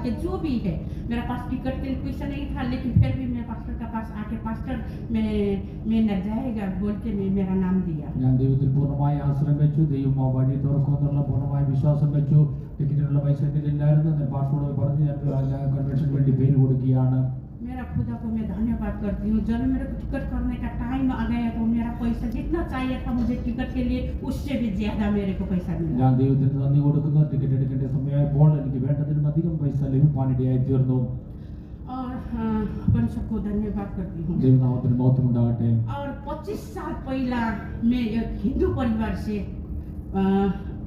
के जो भी है, मेरा पास टिकट के लिए पैसा नहीं था, लेकिन फिर भी मैं पास्टर के पास आके पास्टर मैं न जाएगा बोल के मैं मेरा नाम दिया. ഞാൻ ദൈവത്തിൽ പൂർണ്ണമായി ആശ്രയം വെച്ചു. ദൈവം ആ വഴി തുറക്കുമെന്നുള്ള പൂർണ്ണമായ വിശ്വാസം വെച്ചു. ടിക്കറ്റിനുള്ള പൈസ എൻ്റെ ഇല്ലായിരുന്നു. ഞാൻ പാസ്പോർട്ട് പറഞ്ഞ് ഞാൻ കൺവെൻഷന് വേണ്ടി പേര് കൊടുക്കുകയാണ്. मेरा खुदा को मैं धन्यवाद करती हूँ. जब मेरे को टिकट करने का टाइम आ गया तो मेरा पैसा जितना चाहिए था मुझे टिकट के लिए उससे भी ज्यादा मेरे को पैसा मिला. ഞാൻ ദൈവത്തിന് നന്ദി കൊടുക്കുന്നു. ടിക്കറ്റ് എടുക്കേണ്ട സമയമായപ്പോൾ എനിക്ക് വേണ്ടതിലും അധികം പൈസ ലഭിക്കാനിടയായി തീർന്നു. और अपन सबको धन्यवाद करती हूँ. ദൈവനാമത്തിന് മഹത്വം ഉണ്ടാകട്ടെ. और 25 साल पहला मैं एक हिंदू परिवार से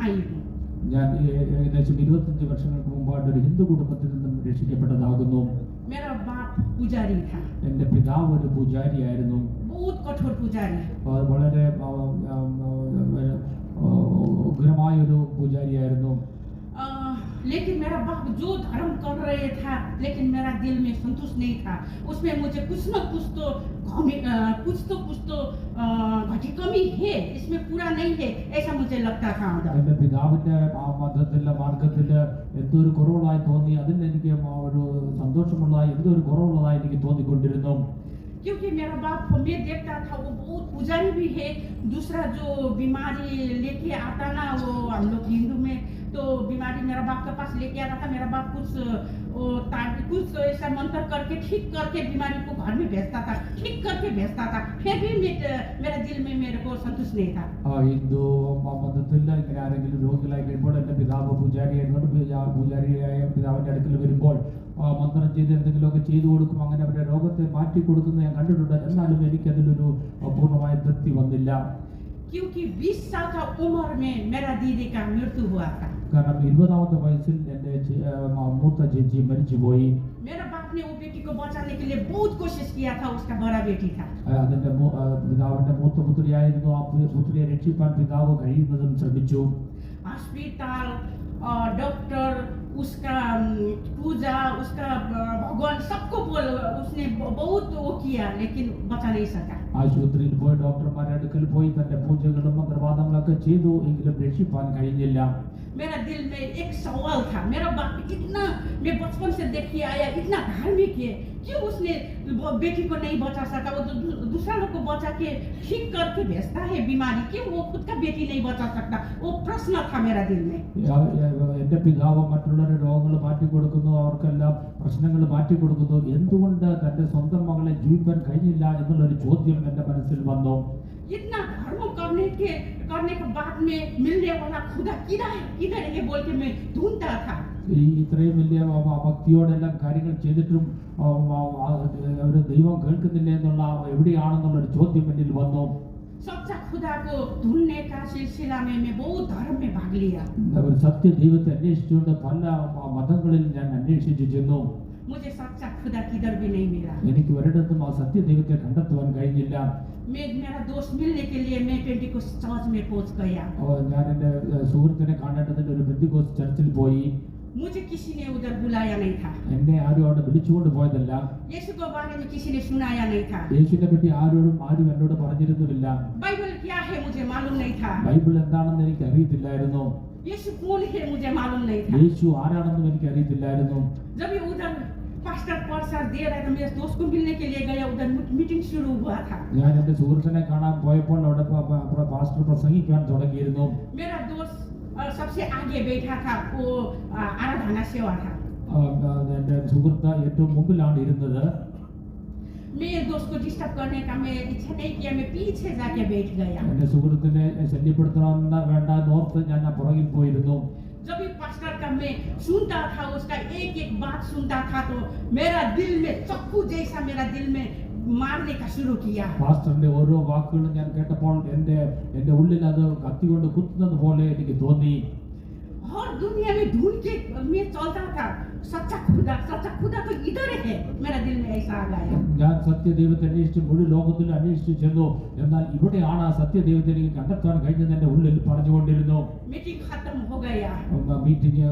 आई हूँ. ഞാൻ ഏകദേശം 25 വർഷങ്ങൾക്ക് മുമ്പായിട്ട് ഒരു ഹിന്ദു കുടുംബത്തിൽ നിന്നും രക്ഷിക്കപ്പെട്ടതാകുന്നു. मेरा बाप पुजारी था. എൻ്റെ പിതാവ് ഒരു പൂജാരിയായിരുന്നു. बहुत कठोर पुजारी. വളരെ ഉഗ്രമായ ഒരു പൂജാരിയായിരുന്നു. लेकिन मेरा बाप जो धर्म कर रहे था, लेकिन मेरा दिल में संतुष्ट नहीं था. उसमें मुझे कुछ न कुछ तो घटी कमी है, इसमें पूरा नहीं है, ऐसा मुझे लगता था. എൻ്റെ പിതാവിൻ്റെ ആ മതത്തിലെ മാർഗത്തിൽ എന്തോ ഒരു കുറവുള്ളതായി തോന്നി. അതിൽ എനിക്ക് ഒരു സന്തോഷമുള്ളതായി എന്തോ ഒരു കുറവുള്ളതായി എനിക്ക് തോന്നിക്കൊണ്ടിരുന്നു. क्योंकि मेरा बाप मैं देखता था वो बहुत पुजारी भी है. दूसरा जो बीमारी लेके आता ना, वो हम लोग हिंदू में तो बीमारी मेरा बाप के पास लेके आता था. मेरा बाप कुछ ऐसा मंत्र करके ठीक करके बीमारी को घर में भेजता था, ठीक करके भेजता था. फिर भी मेरा दिल में मेरे को संतुष्ट नहीं था. ഹിന്ദു മതത്തിൽ ഇങ്ങനെ ആരെങ്കിലും രോഗികളായി കഴിയുമ്പോൾ എൻ്റെ പിതാവ് പൂജാരിയായതുകൊണ്ട് പൂജാരിയായ പിതാവിൻ്റെ അടുക്കൽ വരുമ്പോൾ മന്ത്രം ചെയ്ത് എന്തെങ്കിലുമൊക്കെ ചെയ്തു കൊടുക്കും. അങ്ങനെ അവരുടെ രോഗത്തെ മാറ്റി കൊടുക്കുന്നത് ഞാൻ കണ്ടിട്ടുണ്ട്. എന്നാലും എനിക്കതിലൊരു പൂർണ്ണമായ തൃപ്തി വന്നില്ല. क्योंकि 20 साल का उम्र में मेरा दीदी का मृत्यु हुआ था. കാരണം 20ാമത്തെ വയസ്സിൽ എൻ്റെ മൂത്ത ചേച്ചി മരിച്ചുപോയി. मेरा बाप ने वो बेटी को बचाने के लिए बहुत कोशिश किया था. उसका बड़ा बेटी था. അതിൻ്റെ പിതാവിൻ്റെ മൂത്ത പുത്രിയായിരുന്നു. ആ പുത്രിയെ രക്ഷിക്കാൻ പിതാവ് കഴിയുന്നതും ശ്രമിച്ചു. हॉस्पिटल, डॉक्टर, उसका पूजा, उसका भगवान सबको उसने बहुत वो किया, लेकिन बचा नहीं सका. ആശുപത്രിയിൽ പോയി ഡോക്ടർമാരുടെ അടുക്കൽ പോയി തന്റെ പൂജകളും മന്ത്രവാദങ്ങളൊക്കെ ചെയ്തു. എങ്കിലും രക്ഷിപ്പാൻ കഴിഞ്ഞില്ല. मेरा दिल में एक सवाल था. मेरा बाप इतना, मैं बचपन से देखी आया, इतना धार्मिक है, क्यों उसने बेटी को नहीं बचा सका? वो दूसरा लोग को बचा के ठीक करके भेजता है बीमारी, क्यों वो खुद का बेटी नहीं बचा सकता? वो प्रश्न था मेरा दिल में. എൻ്റെ പിതാവ് മറ്റുള്ളവരുടെ രോഗങ്ങൾ മാറ്റിക്കൊടുക്കുന്നു, അവർക്കെല്ലാം പ്രശ്നങ്ങൾ മാറ്റിക്കൊടുക്കുന്നു. എന്തുകൊണ്ട് തന്റെ സ്വന്തം മകളെ ജീവിക്കാൻ കഴിഞ്ഞില്ല എന്നുള്ളൊരു ചോദ്യം എൻ്റെ മനസ്സിൽ വന്നു. इतना धर्म करने के बाद में मिलने वाला खुदा किधर है बोल के मैं ढूंढता था. ഇത്രയും വലിയ ഭക്തിയോടെല്ലാം കാര്യങ്ങൾ ചെയ്തിട്ടും ഒരു ദൈവം കേൾക്കുന്നില്ല എന്നുള്ള എവിടെയാണെന്നുള്ളൊരു ചോദ്യം എന്നിൽ വന്നു. सच्चा खुदा को ढूंढने का सिलसिला में मैं बहुत धर्म में भाग लिया. ഒരു സത്യ ദൈവത്തെ അന്വേഷിച്ചുകൊണ്ട് പല മതങ്ങളിൽ ഞാൻ അന്വേഷിച്ചു ചെന്നു. मुझे सच्चा खुदा किधर भी नहीं मिला. എനിക്ക് ഒരിടത്തും ആ സത്യ ദൈവത്തെ കണ്ടെത്തുവാൻ കഴിഞ്ഞില്ല. मेरा दोस्त मिलने के लिए मैं पेंटिकोस्ट चर्च में पहुंच गया. ഞാൻ എൻ്റെ സുഹൃത്തിനെ കാണേണ്ടതിന് ഒരു പെന്തിക്കോസ്റ്റ് ചർച്ചിൽ പോയി. मुझे किसी ने उधर बुलाया नहीं था. എന്നെ ആരും അവിടെ വിളിച്ചുകൊണ്ട് പോയതല്ല. यीशु के बारे में किसी ने सुनाया नहीं था. യേശുവിനെ പറ്റി ആരും എന്നോട് പറഞ്ഞിരുന്നില്ല. बाइबल क्या है मुझे मालूम नहीं था. ബൈബിൾ എന്താണെന്ന് എനിക്ക് അറിയത്തില്ലായിരുന്നു. यीशु कौन है मुझे मालूम नहीं था. യേശു ആരാണെന്നും എനിക്ക് അറിയത്തില്ലായിരുന്നു. जब ये उधर पास्टर प्रसाद दे रहा था, मेरे दोस्त को मिलने के लिए गया, उधर मीटिंग शुरू हुआ था. ഞാൻ എൻ്റെ സുഹൃത്തിനെ കാണാൻ പോയപ്പോൾ അവിടെ പാസ്റ്റർ പ്രസംഗിക്കാൻ തുടങ്ങിയിരുന്നു. मेरा दोस्त सबसे आगे बैठा था, वो आराधना सेवा था. എൻ്റെ സുഹൃത്ത് ഏറ്റവും മുമ്പിലാണ് ഇരുന്നത്. मेरे दोस्त को डिस्टर्ब करने का मैं इच्छा नहीं किया, मैं पीछे जाके बैठ गया. എൻ്റെ സുഹൃത്തിനെ ശല്യപ്പെടുത്തണമെന്ന് വേണ്ട ഓർത്ത് ഞാൻ ആ പുറകിൽ പോയിരുന്നു. जब भी पास्टर का मैं सुनता था, उसका एक बात सुनता था, तो मेरा दिल में चक्कू जैसा मेरा दिल में मारने का शुरू किया. പാസ്റ്ററിന്റെ ഓരോ വാക്കുകളും ഞാൻ കേട്ടപ്പോൾ എൻ്റെ ഉള്ളിൽ അത് കത്തി കൊണ്ട് കുത്തുന്നത് പോലെ എനിക്ക് തോന്നി. हर दुनिया में ढूंढ के मैं चलता था, सच्चा खुदा तो इधर है. मेरा दिल में ऐसा आ गया. ഞാൻ സത്യദൈവത്തെ അന്വേഷിച്ച് മുഴുവൻ ലോകത്തിൽ അന്വേഷിച്ചു ചെന്നു. എന്നാൽ ഇവിടെയാണ് ആ സത്യദൈവത്തെ എനിക്ക് കണ്ടെത്താൻ കഴിഞ്ഞത് എൻ്റെ ഉള്ളിൽ പറഞ്ഞുകൊണ്ടിരുന്നു. मीटिंग खत्म हो गया. മീറ്റിംഗ്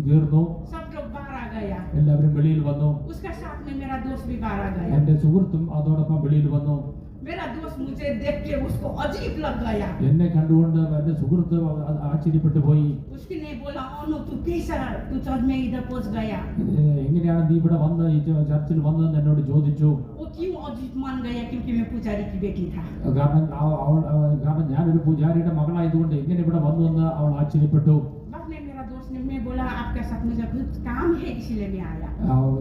തീർന്നു. सब लोग बाहर आ गया. എല്ലാവരും വെളിയിൽ വന്നു. उसका साथ में मेरा दोस्त भी बाहर आ गया. എൻ്റെ സുഹൃത്തും അതോടൊപ്പം വെളിയിൽ വന്നു. मेरा दोस्त मुझे देख के उसको अजीब लग गया। എന്നെ കണ്ടുകൊണ്ട് എന്റെ സുഹൃത്ത് ആശ്ചര്യപ്പെട്ടു പോയി. उसकी ने बोला अनु तू कैसा तू चर्च में इधर पहुंच गया? എങ്ങനെയാണ് നീ ഇവിടെ വന്ന് ഈ ചർച്ചിൽ വന്നതെന്ന് എന്നോട് ചോദിച്ചു. वो क्यों अजीब मान गया? क्योंकि मैं पुजारी की बेटी था। കാരണം ഞാനൊരു പൂജാരിയുടെ മകളായതുകൊണ്ട് എങ്ങനെ ഇവിടെ വന്നു എന്ന് അവൾ ആശ്ചര്യപ്പെട്ടു. बाद में मेरा दोस्त ने मैं बोला आपके साथ मुझे कुछ काम है इसलिए मैं आया।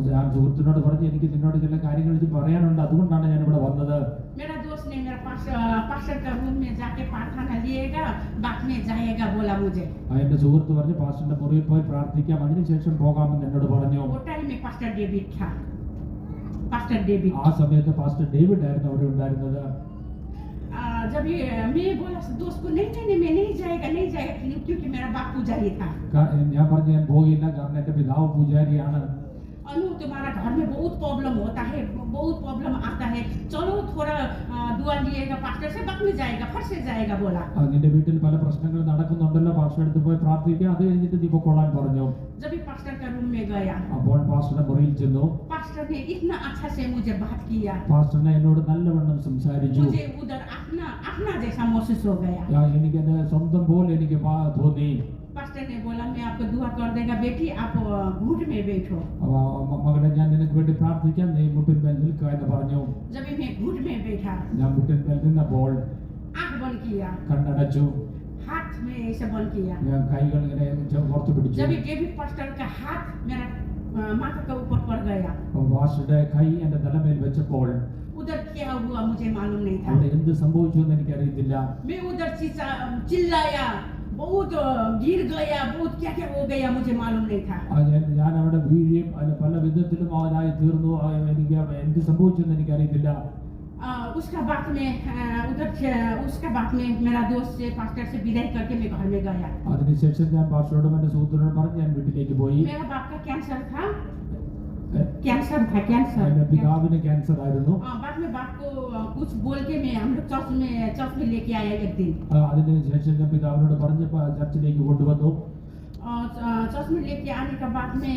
ഞാൻ സുഹൃത്തിനോട് പറഞ്ഞു എനിക്ക് നിന്നോട് ചില കാര്യങ്ങൾ പറയാനുണ്ട്, അതുകൊണ്ടാണ് ഞാൻ ഇവിടെ വന്നത്. मेरा दोस्त ने मेरा पास्टर का रूम में जाके प्रार्थना लिएगा, बाद में जाएगा बोला मुझे। എന്റെ സുഹൃത്ത് പറഞ്ഞു പാസ്റ്ററിന്റെ മുറിയിൽ പോയി പ്രാർത്ഥിക്കാം, അതിനുശേഷം പോകാമെന്ന് എന്നോട് പറഞ്ഞു. वो टाइम में पास्टर डेविड था। पास्टर डेविड ആ സമയത്ത് പാസ്റ്റർ ഡേവിഡ് ആയിരുന്നു അവിടെ ഉണ്ടായിരുന്നത്. जब ये मैं बोला दोस्त को नहीं मैं नहीं जाएगा क्योंकि मेरा बाप पुजारी था। ഞാൻ പറഞ്ഞു ഞാൻ പോകില്ല, കാരണം എന്റെ പിതാവ് പൂജാരിയാണ്. अनु तुम्हारा घर में बहुत प्रॉब्लम होता है, बहुत प्रॉब्लम आता है, चलो थोड़ा दुआ लिएगा पास्टर से, बाद में जाएगा फिर से जाएगा बोला। നിന്റെ വീട്ടിൽ പല പ്രശ്നങ്ങൾ നടക്കുന്നുണ്ടല്ലോ, പാസ്റ്റർ അടുത്ത് പോയി പ്രാർത്ഥിക്കുക, അത് കഴിഞ്ഞിട്ട് നീ പൊക്കോളാൻ പറഞ്ഞു. जब भी पास्टर का रूम में गया, അപ്പോൾ പാസ്റ്ററുടെ മുറിയിൽ ചെന്നു. पास्टर ने इतना अच्छा से मुझे बात किया, പാസ്റ്ററിനെ എന്നോട് നല്ലവണ്ണം സംസാരിച്ചു. मुझे उधर अपना जैसा महसूस हो गया। എനിക്ക് എന്റെ സ്വന്തം പോലെ എനിക്ക് തോന്നി. पास्टर ने बोला मैं आपको दुआ कर देगा बेटी, आप घुट में बैठो। മകളെ ഞാൻ നിനക്ക് വേണ്ടി പ്രാർത്ഥിക്കാം, നീ മുട്ടിന്മേൽ നിൽക്കുക എന്ന് പറഞ്ഞു. जब भी मैं घुट में बैठा, ഞാൻ മുട്ടിന്മേൽ നിന്നപ്പോൾ आंख बंद किया, കണ്ണടച്ചു, हाथ में ऐसे बंद किया। ഞാൻ കൈകൾ ഇങ്ങനെ പുറത്തു പിടിച്ചു. जब भी डेविड पास्टर का हाथ मेरा माथा के ऊपर पड़ गया, പാസ്റ്ററുടെ കൈ എന്റെ തലമേൽ വെച്ചപ്പോൾ उधर क्या हुआ मुझे मालूम नहीं था। അവിടെ എന്ത് സംഭവിച്ചു എന്ന് എനിക്കറിയത്തില്ല. मैं उधर चिल्लाया, बहुत गिर गया, बहुत क्या क्या हो गया मुझे मालूम नहीं था। ഞാൻ അവിടെ വീഴുകയും അതിന് പല വിധത്തിലും അവനായി തീർന്നു. എനിക്ക് എന്ത് സംഭവിച്ചു എന്ന് എനിക്കറിയത്തില്ല. उसका बाद में मेरा दोस्त से पास्टर से विदाई करके मैं घर में गया। അതിനുശേഷം ഞാൻ പാസ്റ്ററോടും എന്റെ സുഹൃത്തിനോടും പറഞ്ഞ് ഞാൻ വീട്ടിലേക്ക് പോയി. मेरा बाप का कैंसर था। എന്റെ പിതാവിന് ക്യാൻസർ ആയിരുന്നു. बाद में बाप को कुछ बोल के मैं हम लोग चर्च में लेके आया एक दिन। അതിനുശേഷം ഞാൻ പിതാവിനോട് പറഞ്ഞ് ചർച്ചിലേക്ക് കൊണ്ടുവന്നു. चर्च में लेके आने के बाद में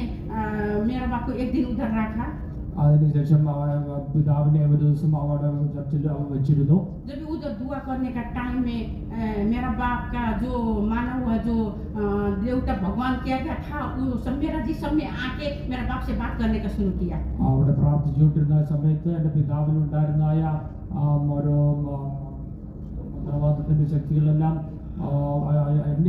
मेरा बाप को एक दिन उधर रखा। അതിനുശേഷം പിതാവിനെ ഒരു ദിവസം അവിടെ ചർച്ചിൽ വെച്ചിരുന്നു. जब उधर दुआ करने का टाइम में मेरा बाप का जो माना हुआ जो देवता भगवान किया गया था, वो सब मेरा जिस्म में आके मेरा बाप से बात करने का शुरू किया। അവിടെ പ്രാർത്ഥിച്ചുകൊണ്ടിരുന്ന സമയത്ത് എന്റെ പിതാവിനുണ്ടായിരുന്നായ ഓരോ മന്ത്രവാദത്തിന്റെ ശക്തികളെല്ലാം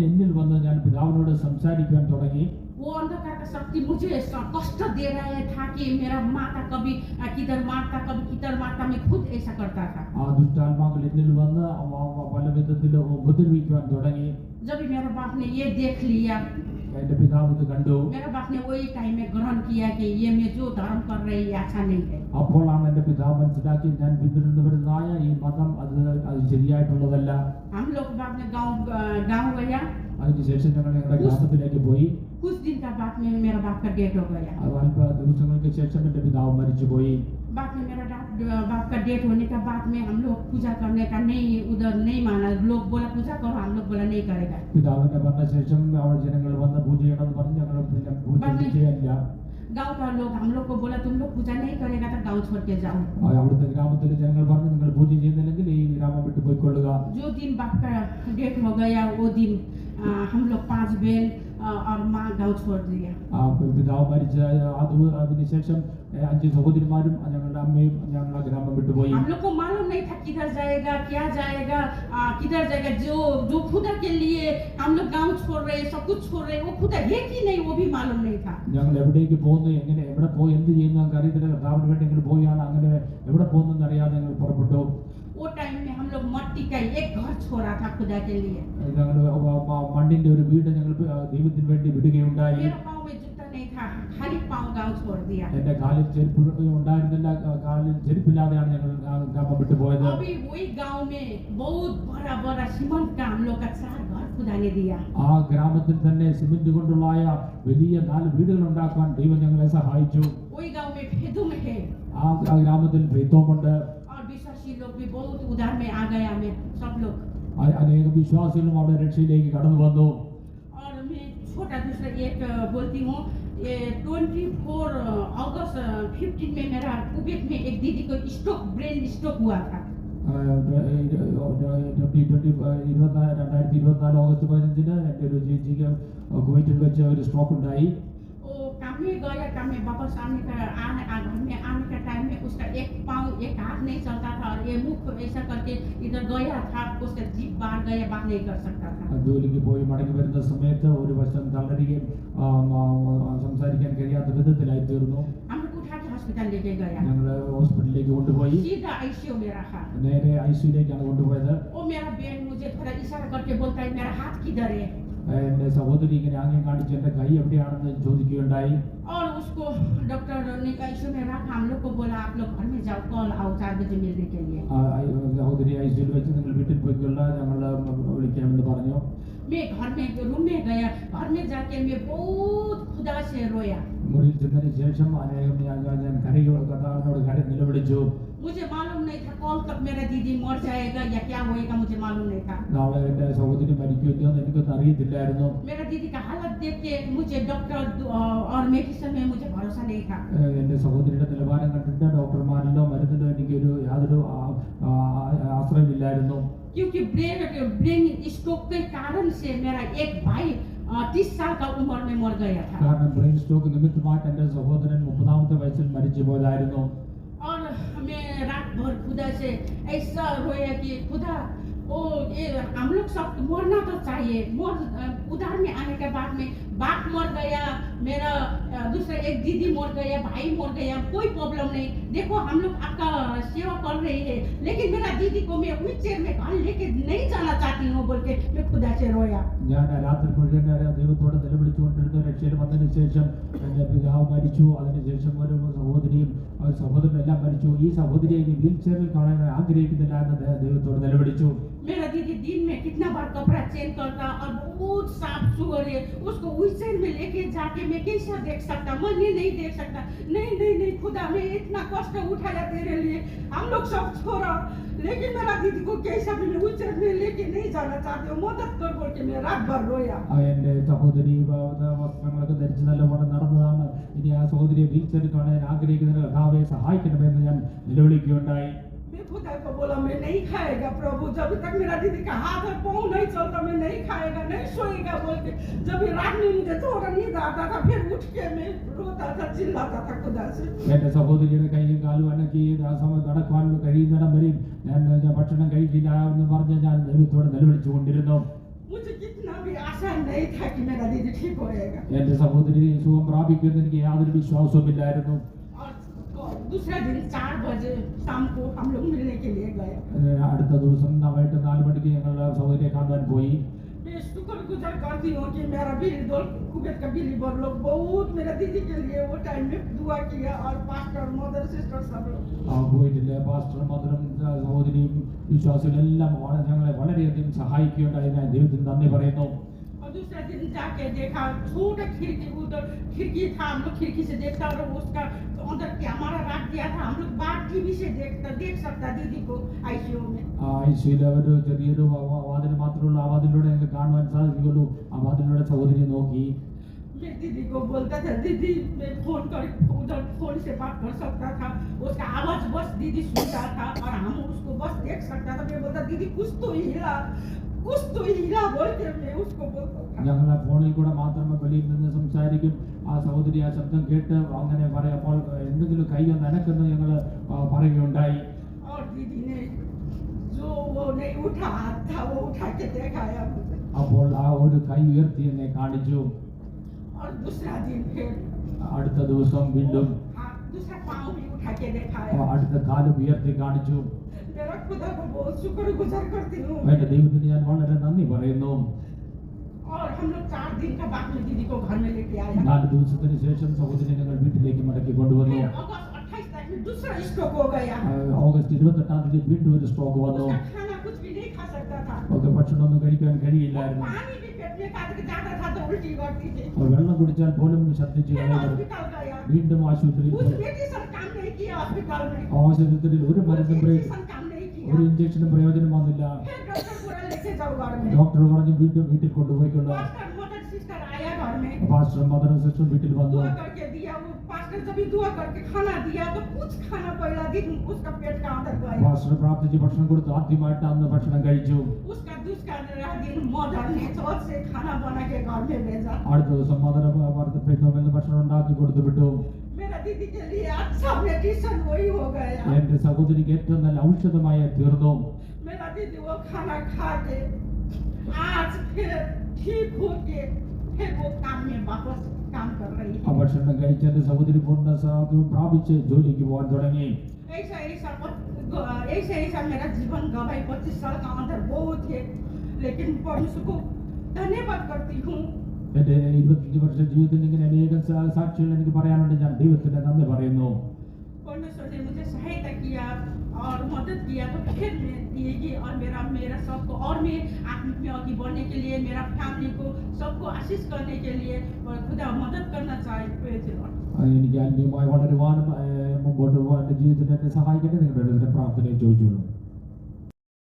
എന്നിൽ വന്ന് ഞാൻ പിതാവിനോട് സംസാരിക്കാൻ തുടങ്ങി. वो अंधकार का शक्ति मुझे कष्ट दे रहा था कि मेरा माता कभी किधर मारता कभी किधर मारता, मैं खुद ऐसा करता था। ആ ദുഷ്ടാത്മാക്കൾ എന്നിൽ വന്ന് പല വിധത്തിൽ ഉപദ്രവിക്കുവാൻ തുടങ്ങി. जब मेरा बाप ने ये देख लिया, എന്റെ പിതാവ് ഇത് കണ്ടു. मेरा बाप ने वही टाइम में ग्रहण किया कि ये मैं जो धर्म कर रही है अच्छा नहीं है। അപ്പോഴാണ് എന്റെ പിതാവ് മനസ്സിലാക്കി ഞാൻ പിന്തുടർന്നു വരുന്നതായ ഈ മതം അത് ശരിയായിട്ടുള്ളതല്ല. हम लोग बाद में गाँव गया। അതിനുശേഷം ഞങ്ങൾ ഞങ്ങളുടെ ഗ്രാമത്തിലേക്ക് പോയി. कुछ दिन का बाद में मेरा बाप का डेथ हो गया। അല്പ ദിവസങ്ങൾക്ക് ശേഷം എന്റെ പിതാവ് മരിച്ചുപോയി. बाद में मेरा बाप का डेथ होने के बाद में हम लोग पूजा करने का उधर नहीं माना। लोग बोला पूजा करो, हम लोग बोला नहीं करेगा। പിതാവിന്റെ മരണശേഷം അവിടെ ജനങ്ങൾ വന്ന് പൂജ ചെയ്യണമെന്ന് പറഞ്ഞ് ഞങ്ങൾ പിന്നെ പൂജ ചെയ്യാനില്ല. गांव का लोग हम लोग को बोला तुम लोग पूजा नहीं करेगा तो गांव छोड़ के जाओ। അവിടുത്തെ ഗ്രാമത്തിലെ ജനങ്ങൾ പറഞ്ഞു നിങ്ങൾ പൂജ ചെയ്യുന്നില്ലെങ്കിൽ ഈ ഗ്രാമം വിട്ടു പോയിക്കൊള്ളുക. जो दिन बाप का डेथ हो गया वो दिन हम लोग 5 बहन और माँ गांव छोड़ दिया। പിതാവ് മരിച്ച അതിനുശേഷം 5 സഹോദരിമാരും ഞങ്ങളുടെ അമ്മയും ഞങ്ങളുടെ ഗ്രാമം വിട്ടുപോയി. हम लोग को मालूम नहीं था किधर जाएगा क्या जाएगा किधर जाएगा। जो खुदा के लिए हम लोग गांव छोड़ रहे सब कुछ छोड़ रहे, वो खुदा है कि नहीं वो भी मालूम नहीं था। ഞങ്ങൾ എവിടേക്ക് പോകുന്നു, എങ്ങനെ എവിടെ പോയി എന്ത് ചെയ്യുന്നു ഞങ്ങൾക്ക് അറിയത്തില്ല. കർത്താവിന് വേണ്ടി ഞങ്ങൾ പോയാണ്, അങ്ങനെ എവിടെ പോകുന്നു അറിയാതെ ഞങ്ങൾ പുറപ്പെട്ടു. वो टाइम में हम लोग मट्टी का एक घर छोड़ा था खुदा के लिए। ഞങ്ങൾ മണ്ണിന്റെ ഒരു വീട് ഞങ്ങൾ ദൈവത്തിന് വേണ്ടി വിടുകയുണ്ടായി. मेरा पाँव में जूता नहीं था, खाली पाँव गांव छोड़ दिया। എന്റെ കാലിൽ ചെരുപ്പ് ഉണ്ടായിരുന്നില്ല, കാലിൽ ചെരുപ്പില്ലാതെയാണ് ഞങ്ങൾ ഗ്രാമം വിട്ടു പോയത്. अभी वही गांव में बहुत बड़ा सीमेंट का हम लोग का 4 घर खुदा ने दिया। ആ ഗ്രാമത്തിൽ തന്നെ സിമന്റ് കൊണ്ടുള്ളായ വലിയ 4 വീടുകൾ ഉണ്ടാക്കാൻ ദൈവം ഞങ്ങളെ സഹായിച്ചു. वही गांव में फेदुम है ആ ഗ്രാമത്തിൽ ബേത്തോമുണ്ട്. और विश्वासी लोग भी बहुत उधार में आ गया में सब लोग। അനേക വിശ്വാസികളും അവിടെ രക്ഷയിലേക്ക് കടന്നു വന്നു. और मैं छोटा दूसरा एक बोलती हूँ, ये 24 अगस्त 15 में मेरा कुवैत में एक दीदी को ब्रेन स्ट्रोक हुआ था। 2024 ഓഗസ്റ്റ് 15 എൻ്റെ ഒരു ചേച്ചിക്ക് കുവൈറ്റിൽ വെച്ച് ഒരു സ്ട്രോക്ക് ഉണ്ടായി. वो काम में गया, काम में वापस घर में आने का टाइम में उसका एक पाँव एक हाथ नहीं चलता था और ये मुख ऐसा करके इधर गया था, उसका जीभ बाहर गया, बात नहीं कर सकता था. ജോലിക്ക് പോയി മടങ്ങി വരുന്ന സമയത്ത് ഒരു വശം തളരുകയും സംസാരിക്കാൻ കഴിയാത്ത വിധത്തിലായി തീർന്നു. हम लोग उठा के हॉस्पिटल लेके गया, ഞങ്ങൾ ഹോസ്പിറ്റലിലേക്ക് കൊണ്ടുപോയി. सीधा आईसीयू में रखा. നേരെ ഐസിയുലേക്കാണ് കൊണ്ടുപോയത്. वो मेरा बहन मुझे थोड़ा इशारा करके बोलता है मेरा हाथ किधर है. എൻ്റെ സഹോദരി ഇങ്ങനെ ആംഗ്യം കാണിച്ച് എൻ്റെ കൈ എവിടെയാണെന്ന് ചോദിക്കുകയുണ്ടായി. और उसको डॉक्टर ने आईसीयू में रखा. हम लोग को बोला आप लोग घर में जाओ, कल आओ 4 बजे मिलने के लिए. സഹോദരി ഐസിയുൽ വെച്ച് നിങ്ങൾ വീട്ടിൽ പോയിക്കൊള്ള, ഞങ്ങൾ വിളിക്കാമെന്ന് പറഞ്ഞു. मैं घर में रूम में गया, घर में जाके मैं बहुत खुदा से रोया. മുറിയിൽ ചെന്നതിന് ശേഷം അനേകം ഞാൻ കർത്താവിനോട് നിലവിളിച്ചു. मुझे मालूम नहीं था कल तक मेरा दीदी मर जाएगा या क्या होएगा, मुझे मालूम नहीं था. നാളെ എൻ്റെ സഹോദരി മരിക്കുമല്ലോ എന്ന് എനിക്കൊന്നും അറിയത്തില്ലായിരുന്നു. मेरा दीदी का हालत देख के मुझे डॉक्टर और मेडिसिन में मुझे भरोसा नहीं था. എൻ്റെ സഹോദരിയുടെ നിലവാരം കണ്ടിട്ട് ഡോക്ടർമാരിലോ മരുന്നിലോ എനിക്കൊരു യാതൊരു ആശ്രയമില്ലായിരുന്നു. क्योंकि ब्रेन स्ट्रोक के कारण से मेरा एक भाई 30 साल का उम्र में मर गया था. കാരണം ബ്രെയിൻ സ്ട്രോക്ക് നിമിത്തമായിട്ട് എൻ്റെ സഹോദരൻ 30ാമത്തെ വയസ്സിൽ മരിച്ചു പോയതായിരുന്നു. और मैं रात भर खुदा से ऐसा रोया कि खुदा ये हम लोग सब मरना तो चाहिए. उधर में आने के बाद में बाप मर गया, मेरा दूसरा एक दीदी मर गया, भाई मर गया, कोई प्रॉब्लम नहीं. देखो हम लोग आपका सेवा कर रहे हैं, लेकिन मेरा दीदी को मैं व्हील चेयर में घर लेके नहीं जाना चाहती हूँ बोल के मैं खुदा से रोया. ഞാൻ രാത്രി മുഴുവൻ ദൈവത്തോട് നിലവിളിച്ചുകൊണ്ടിരുന്ന രക്ഷയിൽ വന്നതിന് ശേഷം എൻ്റെ പിതാവ് മരിച്ചു. അതിനുശേഷം ഒരു സഹോദരിയും സഹോദരനെല്ലാം മരിച്ചു. ഈ സഹോദരിയെ ഇനി വീൽ ചെയറിൽ കാണാൻ ആഗ്രഹിക്കുന്നില്ല എന്ന് ദൈവത്തോട് നിലവിളിച്ചു. मेरा दीदी दिन में कितना बार कपड़ा चेंज करता और बहुत साफ सुथर है, उसको व्हीलचेयर में लेके जाके मैं कैसा देख सकता, मैं नहीं देख सकता. नहीं नहीं नहीं खुदा, मैं इतना कष्ट उठाया तेरे लिए, हम लोग सब छोड़ा, लेकिन मेरा दीदी को कैसा भी मैं व्हीलचेयर में लेके नहीं जाना चाहती हूँ, मदद कर बोल के मैं रात भर रोया. എൻ്റെ സഹോദരി വസ്ത്രങ്ങളൊക്കെ ധരിച്ച് നല്ലപോലെ നടന്നതാണ്. ഇനി ആ സഹോദരിയെ വീൽ ചെയറിൽ കാണാൻ ആഗ്രഹിക്കുന്ന കർത്താവെ സഹായിക്കണമെന്ന് ഞാൻ നിലവിളിക്കുകയുണ്ടായി. मैं खुदा को बोला मैं नहीं खाएगा प्रभु, जब तक मेरा दीदी का हाथ और पाँव नहीं चलता मैं नहीं खाएगा, नहीं सोएगा बोल के. जब रात में मुझे थोड़ा नींद आता था, फिर उठ के मैं रोता था, चिल्लाता था खुदा से. എൻ്റെ സഹോദരിയുടെ കൈയും കാലും അനക്കി ആ സമയം നടക്കുവാൻ കഴിയുന്നിടം വരെയും ഞാൻ ഭക്ഷണം കഴിക്കില്ല എന്ന് പറഞ്ഞ് ഞാൻ ദൈവത്തോട് നിലവിളിച്ചുകൊണ്ടിരുന്നു. मुझे कितना भी आशा नहीं था कि मेरा दीदी ठीक होएगा. എൻ്റെ സഹോദരി സുഖം പ്രാപിക്കുമെന്ന് എനിക്ക് യാതൊരു വിശ്വാസവുമില്ലായിരുന്നു. और दूसरा दिन 4 बजे शाम को हम लोग मिलने के लिए गए. അടുത്ത ദിവസം വൈകിട്ട് 4 മണിക്ക് ഞങ്ങൾ സഹോദരിയെ കാണുവാൻ പോയി. मैं शुक्रगुजार करती हूँ कि मेरा बिलीवर कुवैत का बिलीवर लोग बहुत मेरा दीदी के लिए वो टाइम में दुआ किया, और पास्टर मदर सिस्टर सब लोग. കുവൈറ്റിലെ പാസ്റ്റർ മദറും സഹോദരിയും വിശ്വാസികളെല്ലാം ഞങ്ങളെ വളരെയധികം സഹായിക്കുകയുണ്ടായി. ഞാൻ ദൈവത്തിന് നന്ദി പറയുന്നു. और दूसरा दिन जाके देखा छोटा खिड़की, उधर खिड़की था, हम लोग खिड़की से देखता और उसका अंदर क्या हमारा रख दिया था, हम लोग बाहर टीवी से देख सकता दीदी को आईसीयू में. ഐസിയുവിൽ ഒരു ചെറിയൊരു വാതിൽ മാത്രമുള്ള ആ വാതിലൂടെ ഞങ്ങൾക്ക് കാണുവാൻ സാധിക്കുള്ളൂ. ആ വാതിലൂടെ സഹോദരിയെ നോക്കി. मैं दीदी को बोलता था दीदी मैं फोन कर, उधर फोन से बात कर सकता था, उसका आवाज बस दीदी सुनता था और हम उसको बस देख सकता था. मैं बोलता दीदी कुछ तो हिला बोल के मैं उसको बोलता था. ഞങ്ങൾ ആ ഫോണിൽ കൂടെ മാത്രമേ വെളിയിൽ നിന്ന് സംസാരിക്കും. ആ സഹോദരി ആ ശബ്ദം കേട്ട് അങ്ങനെ പറയുമ്പോൾ എന്തെങ്കിലും കൈ ഒന്ന് അനക്കെന്ന് ഞങ്ങൾ പറയുകയുണ്ടായി. और दीदी ने जो वो नहीं उठा हाथ था वो उठा के दिखाया मुझे. അപ്പോൾ ആ ഒരു കൈ ഉയർത്തി എന്നെ കാണിച്ചു. और दूसरा दिन फिर അടുത്ത ദിവസം വീണ്ടും दूसरा पाँव भी उठा के दिखाया. അടുത്ത കാലും ഉയർത്തി കാണിച്ചു. मेरा खुदा को बहुत शुक्रगुजार करती हूँ. എൻ്റെ ദൈവത്തിന് ഞാൻ വളരെ നന്ദി പറയുന്നു. और हम लोग 4 दिन का बाद में दीदी को घर में लेके आया. 4 ദിവസത്തിന് ശേഷം സഹോദരി ഞങ്ങൾ വീട്ടിലേക്ക് മടക്കി കൊണ്ടുവന്നു. फिर अगस्त 28 तारीख में दूसरा स्ट्रोक हो गया. ഓഗസ്റ്റ് 28-ാം തീയതി വീണ്ടും ഒരു സ്ട്രോക്ക് വന്നു. उसका खाना कुछ भी नहीं खा सकता था. ഭക്ഷണമൊന്നും കഴിക്കാൻ കഴിയില്ലായിരുന്നു. पानी भी पेट में काट के जाता था तो उल्टी करती थी. വെള്ളം കുടിച്ചാൽ പോലും ഛർദ്ദിച്ച് फिर കളയുമായിരുന്നു. हॉस्पिटल गया. വീണ്ടും ആശുപത്രിയിൽ कुछ പോയി. मेडिसिन काम नहीं किया हॉस्पिटल में. ആശുപത്രിയിൽ ഒരു മരുന്നും मेडिसिन काम नहीं किया. ഒരു ഇഞ്ചക്ഷനും പ്രയോജനം വന്നില്ല. फिर डॉक्टर बोला लेके जाओ घर में. ഡോക്ടർ പറഞ്ഞു വീണ്ടും വീട്ടിൽ കൊണ്ടുപോയിക്കൊള്ളു. पास्टर मदर सिस्टर आया घर में. പാസ്റ്റർ മദർ സിസ്റ്റർ വീട്ടിൽ വന്നു. दुआ करके दिया, वो पास्टर जब भी दुआ करके खाना दिया तो कुछ खाना पहला दिन उसका पेट का अंदर गया। പാസ്റ്റർ പ്രാർത്ഥിച്ച് ഭക്ഷണം കൊടുത്തു. ആദ്യമായിട്ട് അന്ന് ഭക്ഷണം കഴിച്ചു. उसका दूसरा दिन मदर ने चौथ से खाना बना के घर में भेजा। അടുത്ത ദിവസം മദർ പെണ്ണുമെന്ന് ഭക്ഷണം ഉണ്ടാക്കി കൊടുത്തു വിട്ടു. मेरा दीदी के लिए अच्छा मेडिसिन वही हो गया। എന്റെ സഹോദരിക്ക് ഏറ്റവും നല്ല ഔഷധമായി തീർന്നു. मेरा दीदी वो खाना खा के आज फिर ठीक हो के फिर वो काम में वापस काम कर रही ആ है। ഭക്ഷണം കഴിച്ച് എന്റെ സഹോദരി പൂർണ്ണ സൗഖ്യം പ്രാപിച്ച് ജോലിക്ക് പോകാൻ തുടങ്ങി. ऐसा मेरा जीवन गवाई 25 साल का अंदर बहुत है, लेकिन परमेश्वर को धन्यवाद करती हूँ। എന്റെ 25 വർഷ ജീവിതത്തിൽ ഇങ്ങനെ അനേകം സാക്ഷികൾ എനിക്ക് പറയാനുണ്ട്. ഞാൻ ദൈവത്തിന് നന്ദി പറയുന്നു. परमेश्वर ने मुझे सहायता किया और मदद किया, तो फिर मैं ये और मेरा सबको और मैं आत्मिक में आगे बढ़ने के लिए, मेरा फैमिली को सबको आशीष करने के लिए और खुदा मदद करना चाहिए। എനിക്ക് ആത്മീയമായി വളരുവാനും മുമ്പോട്ട് പോകാൻ എന്റെ ജീവിതത്തിൽ എന്നെ സഹായിക്കട്ടെ. നിങ്ങളുടെ പ്രാർത്ഥനയെ ചോദിച്ചോളൂ.